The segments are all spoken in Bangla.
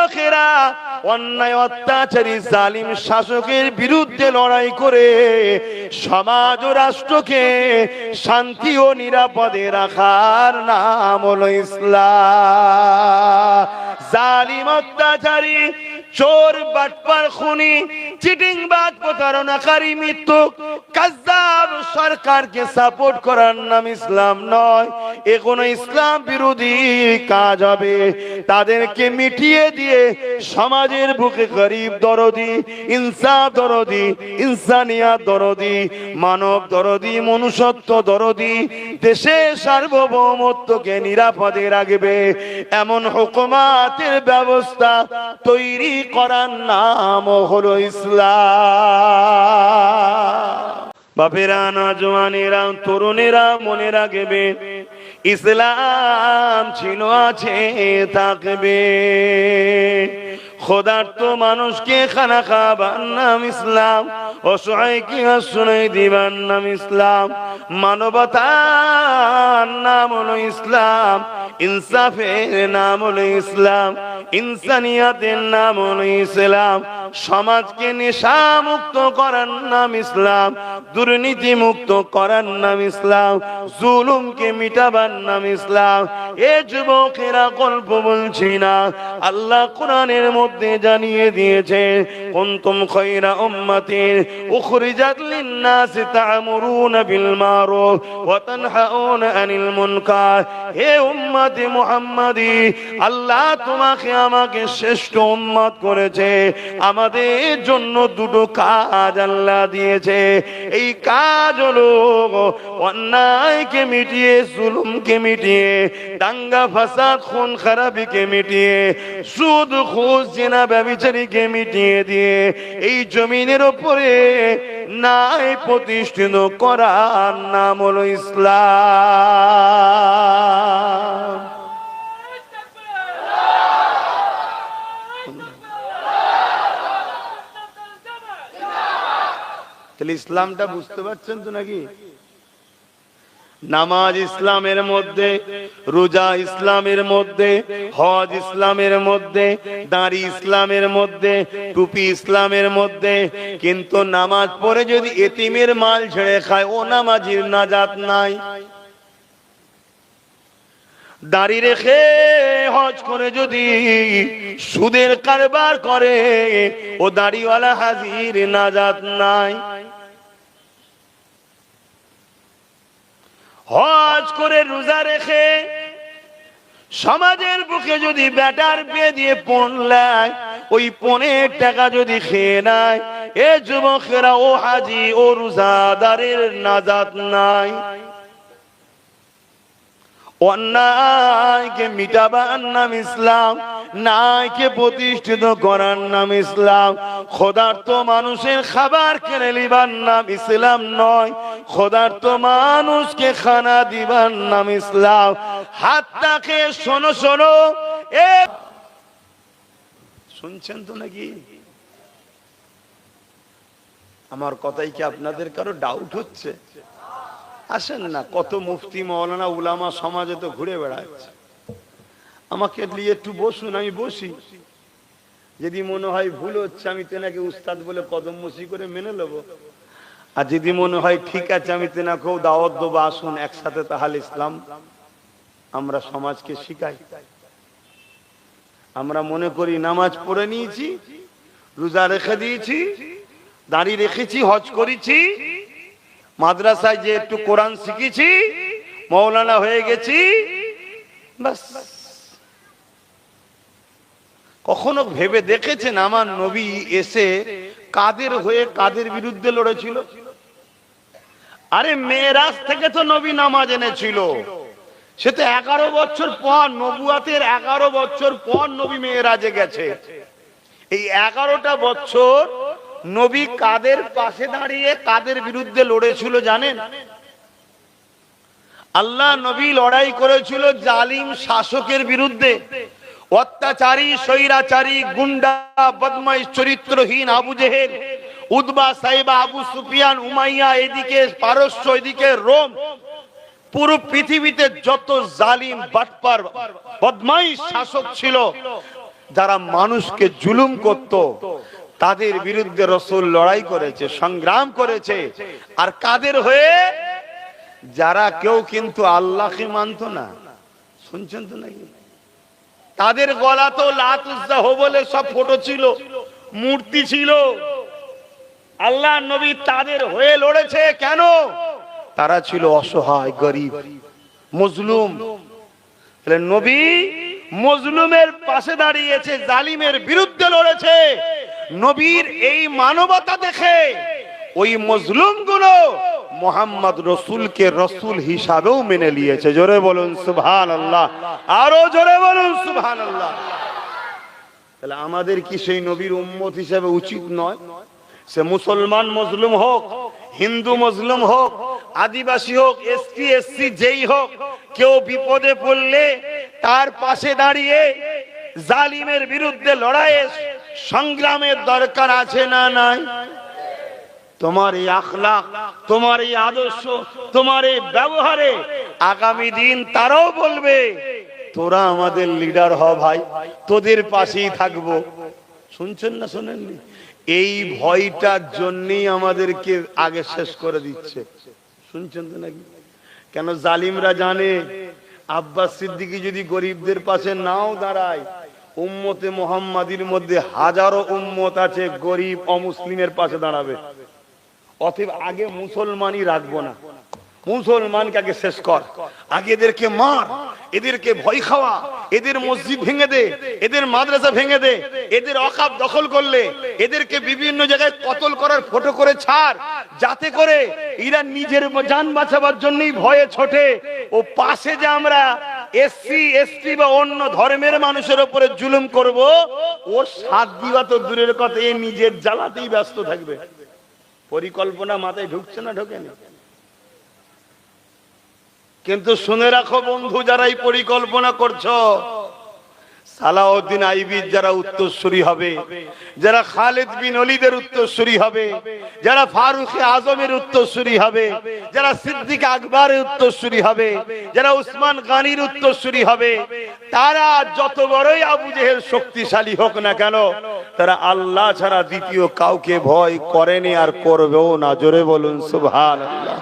যুবকেরা অন্যায় অত্যাচারী জালিম শাসকের বিরুদ্ধে লড়াই করে সমাজ ও রাষ্ট্রকে শান্তি ও নিরাপদে রাখার নাম হলো ইসলাম। জালিম অত্যাচারী চোর বাটপার খুনি চিটিংবাজ প্রতারণাকারী মিথ্যুক কায্যাব সরকারকে সাপোর্ট করার নাম ইসলাম নয়। এ কোনো ইসলাম বিরোধী কাজ হবে। তাদেরকে মিটিয়ে দিয়ে সমাজের বুকে গরিব দরদি, ইনসাফ দরদি, ইনসানিয়াত দরদি, মানব দরদি, মনুষ্যত্ব দরদি, দেশের সার্বভৌমত্বকে নিরাপদে রাখবে এমন হুকুমাতের ব্যবস্থা তৈরি করার নাম হলো ইসলাম। বাপেরা, নওজওয়ানেরা, তরুণেরা মনে রাখবে, ইসলাম ছিল, আছে, থাকবে। ক্ষুধার্ত মানুষকে খানা খাবার নাম ইসলাম, অসহায়কে আশ্রয় দিবার নাম ইসলাম, মানবতার নাম হলো ইসলাম, ইনসাফের নাম হলো ইসলাম, ইনসানিয়াতের নাম হলো ইসলাম, সমাজকে নেশা মুক্ত করার নাম ইসলাম, দুর্নীতি মুক্ত করার নাম ইসলাম, জুলুমকে মিটাবার নাম ইসলাম। এ যুবকেরা গল্প বলছি না, আল্লাহ কোরআনের মধ্যে জানিয়ে দিয়েছে, কুনতুম খায়রা উম্মাতিন উখরিজাত লিন-নাসি তা'মুরুনা বিল মারুফ ওয়া তানহাউনা আনিল মুনকার। হে উম্মতে মুহাম্মাদি, আল্লাহ তোমাকে আমাকে শ্রেষ্ঠ উম্মত করেছে। আমাদের জন্য দুটো কাজ আল্লাহ দিয়েছে। এই কাজ হলো অন্যায়কে মিটিয়ে, জুলুমকে মিটিয়ে, দাঙ্গা ফাসাদ খুন খারাপিকে মিটিয়ে, সুদ ঘুষ জিনা ব্যভিচারীকে মিটিয়ে দিয়ে এই জমিনের উপরে ন্যায় প্রতিষ্ঠিত করার নাম হলো ইসলাম। তাহলে ইসলামটা বুঝতে পারছেন তো নাকি? নামাজ ইসলামের মধ্যে, রোজা ইসলামের মধ্যে, হজ ইসলামের মধ্যে, দাড়ি ইসলামের মধ্যে, টুপি ইসলামের মধ্যে। কিন্তু নামাজ পড়ে যদি এতিমের মাল ছেড়ে খায়, ও নামাজির নাজাত নাই। দাড়ি রেখে হজ করে যদি সুদের কারবার করে, ও দাড়িওয়ালা হাজির নাজাত নাই। হজ করে রোজা রেখে সমাজের বুকে যদি ব্যাটার বিয়ে দিয়ে পণ নেয়, ওই পণের টাকা যদি খেয়ে নেয়, এ যুবকেরা ও হাজি ও রোজাদারের নাজাত নাই। অন্যায়কে মিটাবার নাম ইসলাম, ন্যায়কে প্রতিষ্ঠিত করার নাম ইসলাম। ক্ষুধার্ত মানুষের খাবার কিনে নিবার নাম ইসলাম নয়, ক্ষুধার্ত মানুষকে খানা দিবার নাম ইসলাম। হাতটাকে শোনো শোনো, এ শুনছেন তো নাকি? আমার কথাই কি আপনাদের কারো ডাউট হচ্ছে? আসেন না, কত মুফতি মাওলানা উলামা সমাজে তো ঘুরে বেড়াচ্ছে। আমাকে নিয়ে একটু বসুন, আমি বসি। যদি মনে হয় ভুল হচ্ছে, আমি তেনাকে উস্তাদ বলে কদম মসি করে মেনে নেব। আর যদি মনে হয় ঠিক আছে, আমি তেনাকেও দাওয়াত দেবো, আসুন একসাথে তাহলে ইসলাম আমরা সমাজকে শিখাই। আমরা মনে করি নামাজ পড়ে নিয়েছি, রোজা রেখে দিয়েছি, দাড়ি রেখেছি, হজ করেছি, মাদ্রাসায় যে একটু কোরআন শিখেছি, মৌলানা হয়ে গেছি, বাস। কখনো ভেবে দেখেছেন আমার নবী এসে কাদের হয়ে কাদের বিরুদ্ধে লড়েছিল? আরে মেরাজ থেকে তো নবী নামাজ এনেছিল, সে তো 11 বছর পর, নবুয়াতের 11 বছর পর নবী মেরাজে গেছে। এই 11টা বছর নবী কাদের পাশে দাঁড়িয়ে কাদের বিরুদ্ধে লড়েছিল জানেন? আল্লাহ নবী লড়াই করেছিল জালিম শাসকের বিরুদ্ধে, অত্যাচারী, স্বৈরাচারী, গুন্ডা, বদমাইশ, চরিত্রহীন আবু জেহেল, উতবা, সাইবা, আবু সুফিয়ান, উমাইয়া, এদিকে পারস্য, এদিকে রোম। পুরো পৃথিবীতে যত জালিম, বাটপার, বদমাইশ শাসক ছিল, যারা মানুষকে জুলুম করত তাদের বিরুদ্ধে রাসূল লড়াই করেছে, সংগ্রাম করেছে। আর কাদের হয়ে? যারা কেউ কিন্তু আল্লাহকে মানত না। শুনছেন তো নাকি? তাদের গলা তো লাত উজ্জা বলে সব ফটো ছিল, মূর্তি ছিল। আল্লাহ নবী তাদের হয়ে লড়েছে। কেন? তারা ছিল অসহায়, গরিব, মজলুম। নবী মজলুমের পাশে দাঁড়িয়েছে, জালিমের বিরুদ্ধে লড়েছে। নবীর এই মানবতা দেখে ওই মজলুম গুলো মুহাম্মদ রাসূলকে রাসূল হিসাবেও মেনে নিয়েছে। জোরে বলুন সুবহানাল্লাহ, আরো জোরে বলুন সুবহানাল্লাহ। তাহলে আমাদের কি সেই নবীর উম্মত হিসেবে উচিত নয়? সে মুসলমান মজলুম হোক, হিন্দু মজলুম হোক, আদিবাসী হোক, এসটি এসসি যেই হোক, কেউ বিপদে পড়লে তার পাশে দাঁড়িয়ে জালিমের বিরুদ্ধে লড়াইয়ে সংগ্রামের দরকার আছে না নাই? তোমার এই আখলাক, তোমার এই আদর্শ, তোমার এই ব্যবহারে আগামী দিন তারাও বলবে তোরা আমাদের লিডার হ ভাই, তোদের পাশেই থাকবো। শুনছেন না শোনেননি? এই ভয়টার জন্যই আমাদেরকে আগে শেষ করে দিচ্ছে। শুনছেন তো নাকি? কেন? জালিমরা জানে আব্বাস সিদ্দিকী যদি গরিবদের পাশে নাও দাঁড়ায়, উম্মতে মুহাম্মাদির মধ্যে হাজারো উম্মত আছে গরিব অমুসলিমের পাশে দাঁড়াবে। অতএব আগে মুসলমানই রাখবো না, মুসলমানকে আগে শেষ কর, আগে এদেরকে মার, এদেরকে ভয় খাওয়া, এদের মসজিদ ভেঙে দে, এদের মাদ্রাসা ভেঙে দে, এদের অকাপ দখল করলে এদেরকে বিভিন্ন জায়গায় কতল করার ফটো করে ছাড়, যাতে করে এরা নিজের জান বাঁচাবার জন্যই ভয়ে ছোটে। ও পাশে যে আমরা এসসি এসটি বা অন্য ধর্মের মানুষের উপরে জুলুম করব, ও সাথ দিবা তো দূরের কথা, এ নিজের জ্বালাতেই ব্যস্ত থাকবে। পরিকল্পনা মাথায় ঢুকছে না ঢোকেনি? কিন্তু শুনে রাখো বন্ধু, যারা এই পরিকল্পনা করছো, সালাউদ্দিন আইবির যারা উত্তরসূরি হবে, যারা খালিদ বিন ওলীদের উত্তরসূরি হবে, যারা ফারুক আজমের উত্তরসূরি হবে, যারা সিদ্দিক আকবরের উত্তরসূরি হবে, যারা উসমান গনির উত্তরসূরি হবে, তারা যত বড়ই আবু জেহেল শক্তিশালী হোক না কেন, তারা আল্লাহ ছাড়া দ্বিতীয় কাউকে ভয় করেনি আর করবেও না। জোরে বলুন সুবহানাল্লাহ।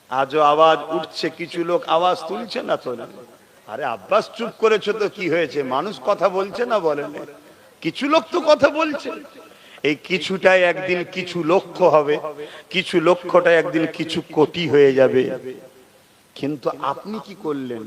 আজও আওয়াজ উঠছে, কিছু লোক আওয়াজ তুলছে না তো না? আরে আব্বাস চুপ করেছো তো কি হয়েছে? মানুষ কথা বলছে না বলেন? কিছু লোক তো কথা বলছে। এই কিছুটাই একদিন কিছু লক্ষ হবে, কিছু লক্ষটা একদিন কিছু কোটি হয়ে যাবে। কিন্তু আপনি কি করলেন?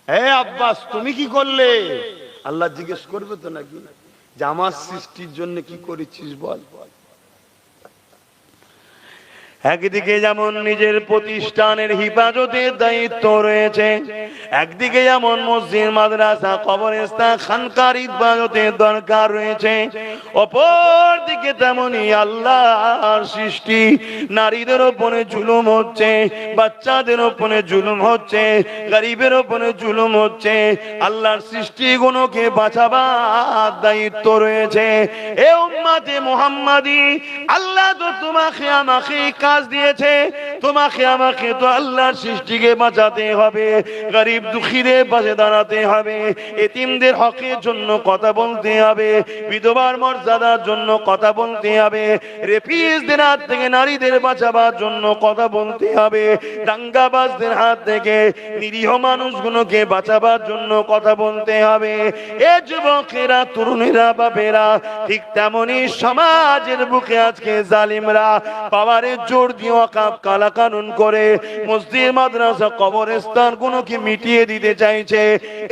হে আব্বাস, তুমি কি করলে? আল্লাহ জিজ্ঞেস করবে তো নাকি যে আমার সৃষ্টির জন্য কি করেছিস বল। একদিকে যেমন নিজের প্রতিষ্ঠানের হিফাজতের দায়িত্ব রয়েছে, একদিকে যেমন মসজিদ, মাদ্রাসা, কবরস্থান, খানকার হিফাজতের দরকার রয়েছে, অপর দিকে তেমনই আল্লাহর সৃষ্টি নারীদের উপরে জুলুম হচ্ছে, বাচ্চাদের উপরে জুলুম হচ্ছে, গরিবের উপরে জুলুম হচ্ছে। আল্লাহর সৃষ্টিগুলোকে বাঁচাবার দায়িত্ব রয়েছে। এ উম্মতে মুহাম্মাদি, আল্লাহ তো তোমাকে আমাকে কাজ দিয়েছে, তোমাকে আমাকে তো আল্লাহর সৃষ্টিকে বাঁচাতে হবে, গরিব দুঃখীদের পাশে দাঁড়াতে হবে, এতিমদের হকের জন্য কথা বলতে হবে, বিধবার মর্যাদার জন্য কথা বলতে হবে, রেপিস্টদের হাত থেকে নারীদের বাঁচাবার জন্য কথা বলতে হবে, দাঙ্গাবাজদের হাত থেকে নিরীহ মানুষগুলোকে বাঁচাবার জন্য কথা বলতে হবে। এ যুবকেরা, তরুণেরা, বাপেরা, ঠিক তেমনি সমাজের বুকে আজকে জালিমরা পাওয়ারের জোর দিয়ে ওয়াকফ কালা কানুন করে মসজিদ, মাদ্রাসা, কবরস্থান গুলোকে মিটিয়ে দিতে চাইছে।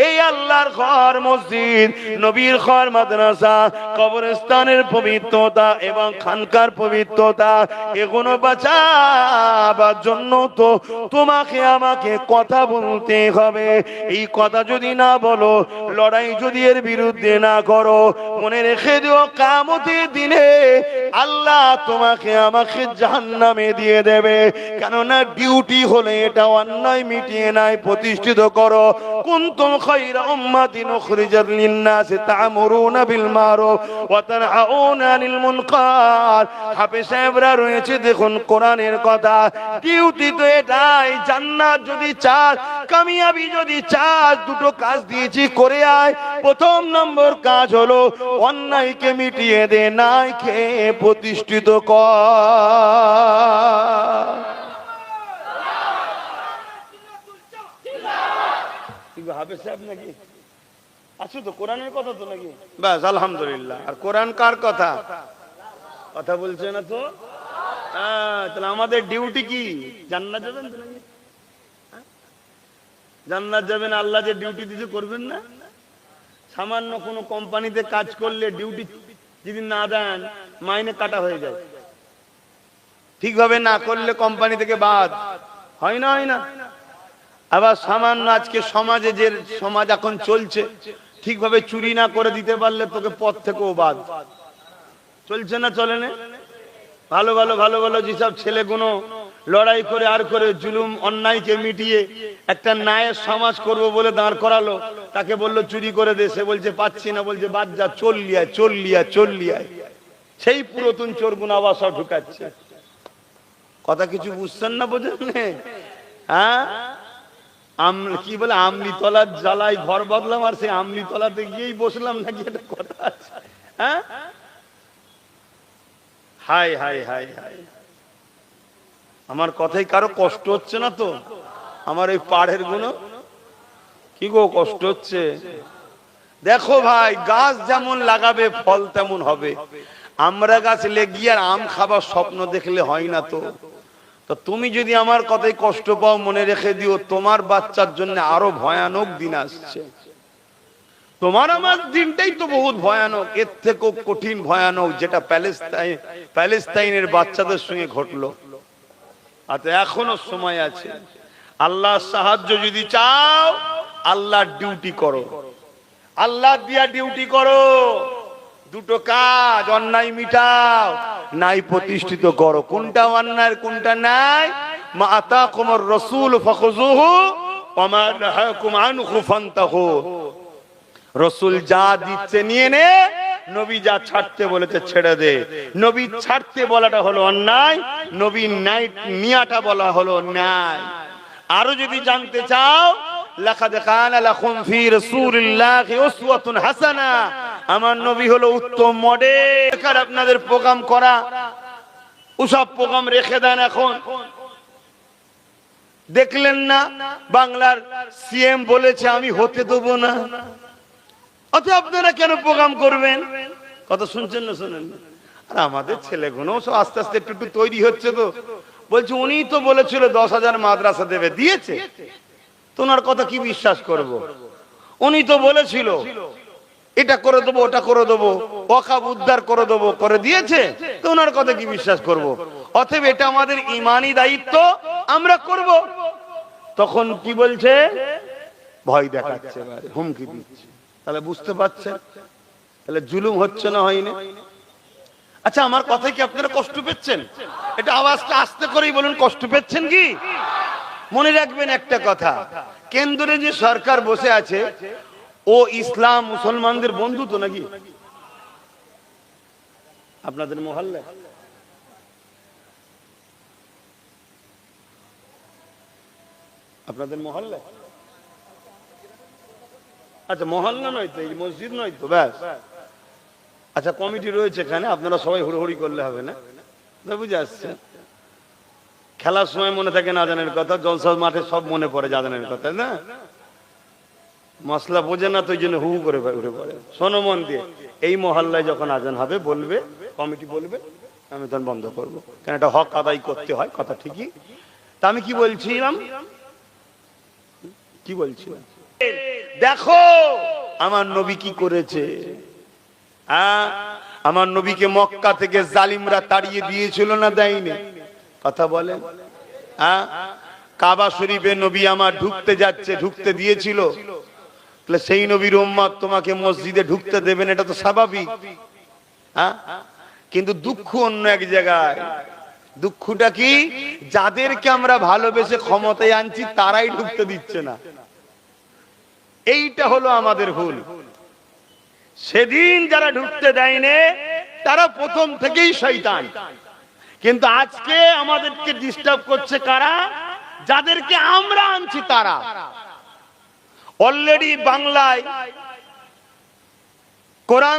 এই আল্লাহর ঘর, মসজিদ, নবীর ঘর, মাদ্রাসা, কবরস্থানের পবিত্রতা এবং খানকার পবিত্রতা, এগুলো বাঁচাবার জন্য তো তোমাকে আমাকে কথা বলতে হবে। এই কথা যদি না বলো, লড়াই যদি এর বিরুদ্ধে না করো, মনে রেখে দিও কিয়ামতের দিনে আল্লাহ তোমাকে আমাকে জাহান্নামে দিয়ে দেবে। কেননা ডিউটি হলে এটা অন্যায় মিটিয়ে নাই, প্রতিষ্ঠিত করো। কুনতুম খায়রা উম্মাতিন উখরিজাত লিন-নাসি তা'মুরুনা বিল মারুফ ওয়া তানহাউনা আনিল মুনকার। হাফেজ সাহেবরা রয়েছে, দেখুন কোরআনের কথা। ডিউটি তো এটাই, জান্নাত যদি চাস, কামিয়াবি যদি চাস, দুটো কাজ দিয়েছি করে আয়। প্রথম নম্বর কাজ হলো অন্যায়কে মিটিয়ে দে, নাইকে প্রতিষ্ঠিত কর। হাফেজ সাহেব নাকি আছো তো? কোরআনের কথা তো নাকি? বাস আলহামদুলিল্লাহ। আর কোরআন কার কথা? কথা বলছে না তো? তাহলে আমাদের ডিউটি কি? জান্নাত যাবেন তো নাকি? জান্নাত যাবেন, আল্লাহ যে ডিউটি দিতে করবেন না? সামান্য কোনো কোম্পানিতে কাজ করলে ডিউটি যদি না দেন, মাইনে কাটা হয়ে যায়। ঠিকভাবে না করলে কোম্পানি থেকে বাদ হয় না, হয় না? আবার সামান্য আজকে সমাজে যে সমাজ এখন চলছে, ঠিকভাবে চুরি না করে দিতে পারলে তোকে পথ থেকেও বাদ। চলছে না, চলে না? ভালো ভালো ভালো ভালো যেসব ছেলেগুলো লড়াই করে আর করে জুলুম অন্যায়কে মিটিয়ে একটা ন্যায়ের সমাজ করব বলে দাঁড় করালো, তাকে বললো চুরি করে দে, সে বলছে পাচ্ছি না, বলছে বাদ যা, চল্লিয়ায়। সেই পুরাতন চোরগুলো আবার সব ঢুকাচ্ছে। কথা কিছু বুঝছেন না, বোঝেন? হ্যাঁ, কি বলে, আমলি তলার জ্বালাই ঘর বদলাম, আর সেই আমলি তলাতে গিয়েই বসলাম নাকি, একটা কথা আছে। হ্যাঁ, হাই হাই হাই হাই। আমার কথাই কারো কষ্ট হচ্ছে না তো? আমার এই পাড়ের গুলো কি গো, কষ্ট হচ্ছে? দেখো ভাই, গাছ যেমন লাগাবে ফল তেমন হবে। আমরা গাছ লেগিয়ে আর আম খাবার স্বপ্ন দেখলে হয় না তো। তো তুমি যদি আমার কথাই কষ্ট পাও, মনে রেখে দিও, তোমার বাচ্চার জন্য আরো ভয়ানক দিন আসছে। তোমার আমার দিনটাই তো বহুত ভয়ানক, এর থেকেও কঠিন ভয়ানক যেটা প্যালেস্তাইনের বাচ্চাদের সঙ্গে ঘটলো। আচ্ছা, এখনো সময় আছে। আল্লাহর সাহায্য যদি চাও, আল্লাহর ডিউটি করো, আল্লাহ দিয়া ডিউটি করো। দুটো কাজ, অন্যায় মিটাও, নাই প্রতিষ্ঠিত করো। কোনটা অন্যায় কোনটা নাই? মা আতাকুমুর রাসূল ফাখুযুহু ওয়া মা নাহাকুম আনহু ফান্তাহু। রাসূল যা দিচ্ছে নিয়ে নে, নবী যা ছাড়তে বলেছে ছেড়ে দে। নবী ছাড়তে বলাটা হলো অন্যায়, নবী নাই নিয়াটা বলা হলো ন্যায়। আরো যদি জানতে চাও, লাকাদ কানা লাকুম ফি রাসূলিল্লাহি উসওয়াতুন হাসানা, আমার নবী হলো উত্তম মডেল। আপনাদের প্রোগ্রাম করা, ওসব প্রোগ্রাম রেখে দেন। এখন দেখলেন না বাংলার সিএম বলেছে আমি হতে দেবো না, অত আপনারা কেন প্রোগ্রাম করবেন? কথা শুনছেন না? শোনেন। আর আমাদের ছেলেগুলো সব আস্তে আস্তে একটু একটু তৈরি হচ্ছে তো। বলছে উনি তো বলেছিল 10,000 মাদ্রাসা দেবে, দিয়েছে? তোমার কথা কি বিশ্বাস করব? উনি তো বলেছিল এটা করে দেবো, ওটা করে দেবো, ওয়াকফ উদ্ধার করে দেবো, করে দিয়েছে? তো ওনার কথা কি বিশ্বাস করব? অতএব এটা আমাদের ঈমানি দায়িত্ব, আমরা করব। তখন কি বলছে? ভয় দেখাচ্ছে, হুমকি দিচ্ছে। তাহলে বুঝতে পারছেন, তাহলে জুলুম হচ্ছে না, হয়নি? আচ্ছা, আমার কথায় কি আপনারা কষ্ট পেচ্ছেন? এটা আওয়াজটা আস্তে করেই বলুন, কষ্ট পেচ্ছেন কি? মনে রাখবেন একটা কথা, কেন্দ্রে যে সরকার বসে আছে, ও ইসলাম মুসলমানদের বন্ধু তো নাকি? আপনাদের মহল্লায় আচ্ছা, মহল্লা নয় তো, এই মসজিদ নয় তো, ব্যাস। আচ্ছা, কমিটি রয়েছে এখানে, আপনারা সবাই হুড়োহুড়ি করলে হবে না, বুঝে আসছে। খেলার সময় মনে থাকে না জানের কথা, জলসা মাঠে সব মনে পড়ে জানের কথা, না? মশলা বোঝে না তো, ওই জন্য হু করে উঠে পড়ে। শোনো মন দিয়ে, এই মহল্লায় যখন আজান হবে বলবে, কমিটি বলবে, আমি তখন বন্ধ করবো, কেন এটা হক আদায় করতে হয়। কথা ঠিকই। তা আমি কি বলছিলাম, দেখো আমার নবী কি করেছে। আমার নবীকে মক্কা থেকে জালিমরা তাড়িয়ে দিয়েছিল না, দেয়নি? কথা বলেন। কাবা শরীফে নবী আমার ঢুকতে যাচ্ছে, ঢুকতে দিয়েছিল? তাহলে সেই নবীর উম্মত তোমাকে মসজিদে ঢুকতে দেবেন, এটা তো স্বাভাবিক। কিন্তু দুঃখ অন্য এক জায়গায়। দুঃখটা কি, যাদেরকে আমরা ভালোবেসে ক্ষমতায় আনছি তারাই ঢুকতে দিচ্ছে না। এইটা হলো আমাদের ভুল। সেদিন যারা ঢুকতে দেয়নি তারা প্রথম থেকেই শয়তান। কিন্তু আজকে আমাদেরকে ডিস্টার্ব করছে কারা? যাদেরকে আমরা আনছি তারা। অলরেডি বাংলায় কোরআন